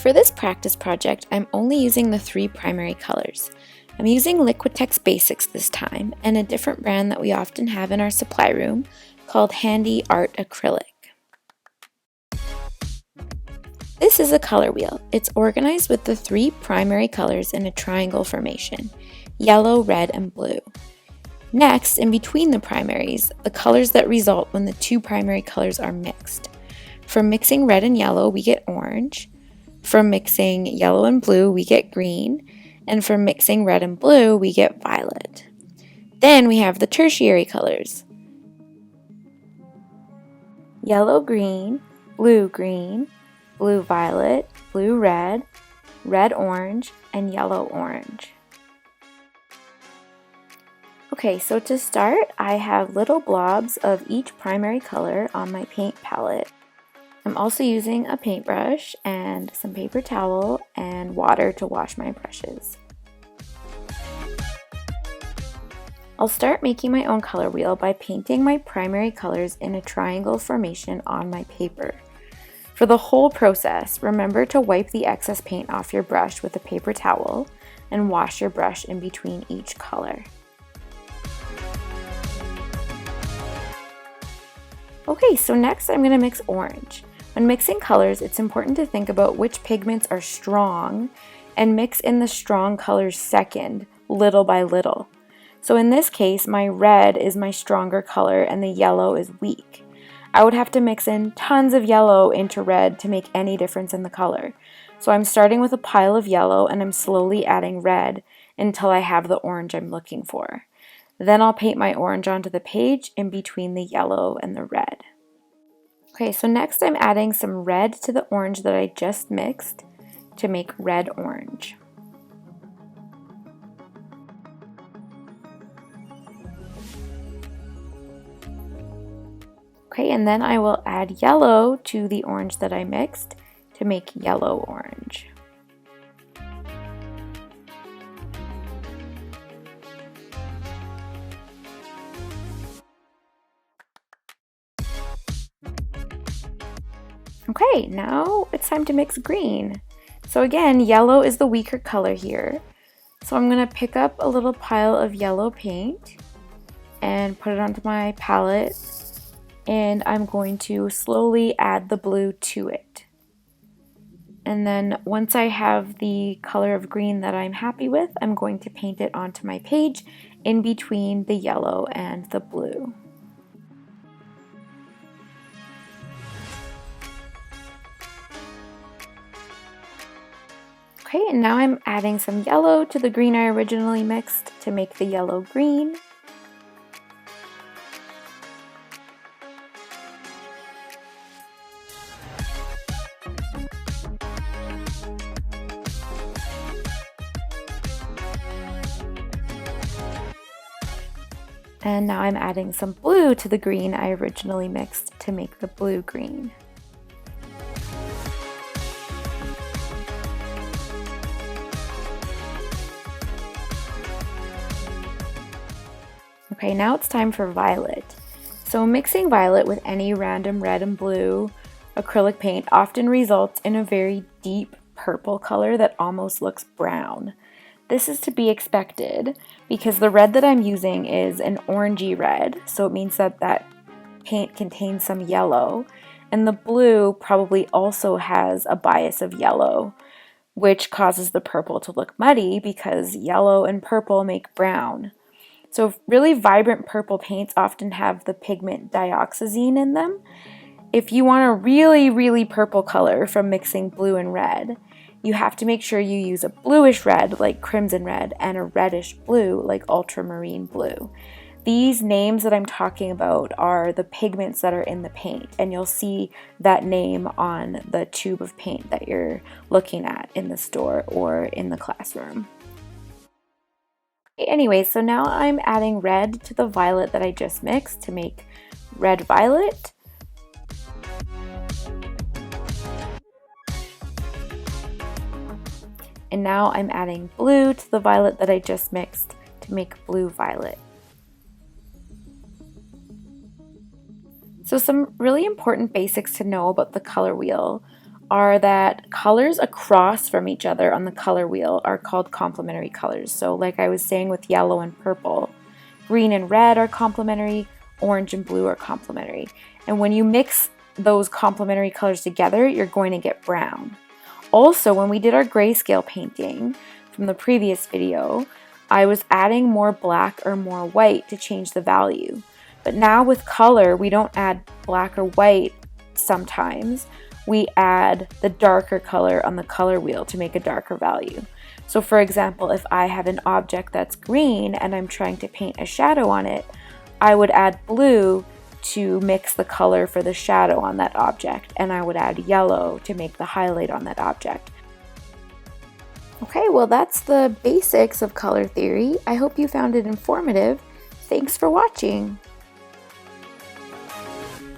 for this practice project, I'm only using the 3 primary colors. I'm using Liquitex Basics this time, and a different brand that we often have in our supply room called Handy Art Acrylic. This is a color wheel. It's organized with the 3 primary colors in a triangle formation: yellow, red, and blue. Next, in between the primaries, the colors that result when the 2 primary colors are mixed. For mixing red and yellow, we get orange. For mixing yellow and blue, we get green. And for mixing red and blue, we get violet. Then we have the tertiary colors: yellow green, blue violet, blue red, red orange, and yellow orange. Okay, so to start, I have little blobs of each primary color on my paint palette. I'm also using a paintbrush and some paper towel and water to wash my brushes. I'll start making my own color wheel by painting my primary colors in a triangle formation on my paper. For the whole process, remember to wipe the excess paint off your brush with a paper towel and wash your brush in between each color. Okay, so next I'm going to mix orange. When mixing colors, it's important to think about which pigments are strong and mix in the strong colors second, little by little. So in this case, my red is my stronger color and the yellow is weak. I would have to mix in tons of yellow into red to make any difference in the color. So I'm starting with a pile of yellow and I'm slowly adding red until I have the orange I'm looking for. Then I'll paint my orange onto the page in between the yellow and the red. Okay, so next I'm adding some red to the orange that I just mixed to make red orange. Okay, and then I will add yellow to the orange that I mixed to make yellow orange. Okay, now it's time to mix green. So again, yellow is the weaker color here. So I'm going to pick up a little pile of yellow paint and put it onto my palette, and I'm going to slowly add the blue to it. And then once I have the color of green that I'm happy with, I'm going to paint it onto my page in between the yellow and the blue. Okay, and now I'm adding some yellow to the green I originally mixed to make the yellow green. And now I'm adding some blue to the green I originally mixed to make the blue green. Okay, now it's time for violet. So mixing violet with any random red and blue acrylic paint often results in a very deep purple color that almost looks brown. This is to be expected because the red that I'm using is an orangey red, so it means that that paint contains some yellow, and the blue probably also has a bias of yellow, which causes the purple to look muddy because yellow and purple make brown. So really vibrant purple paints often have the pigment dioxazine in them. If you want a really purple color from mixing blue and red, you have to make sure you use a bluish red like crimson red and a reddish blue like ultramarine blue. These names that I'm talking about are the pigments that are in the paint, and you'll see that name on the tube of paint that you're looking at in the store or in the classroom. Anyway, so now I'm adding red to the violet that I just mixed to make red violet. And now I'm adding blue to the violet that I just mixed to make blue violet. So some really important basics to know about the color wheel are that colors across from each other on the color wheel are called complementary colors. So like I was saying with yellow and purple, green and red are complementary, orange and blue are complementary. And when you mix those complementary colors together, you're going to get brown. Also, when we did our grayscale painting from the previous video, I was adding more black or more white to change the value. But now with color, we don't add black or white sometimes. We add the darker color on the color wheel to make a darker value. So for example, if I have an object that's green and I'm trying to paint a shadow on it, I would add blue to mix the color for the shadow on that object, and I would add yellow to make the highlight on that object. Okay, well that's the basics of color theory. I hope you found it informative. Thanks for watching.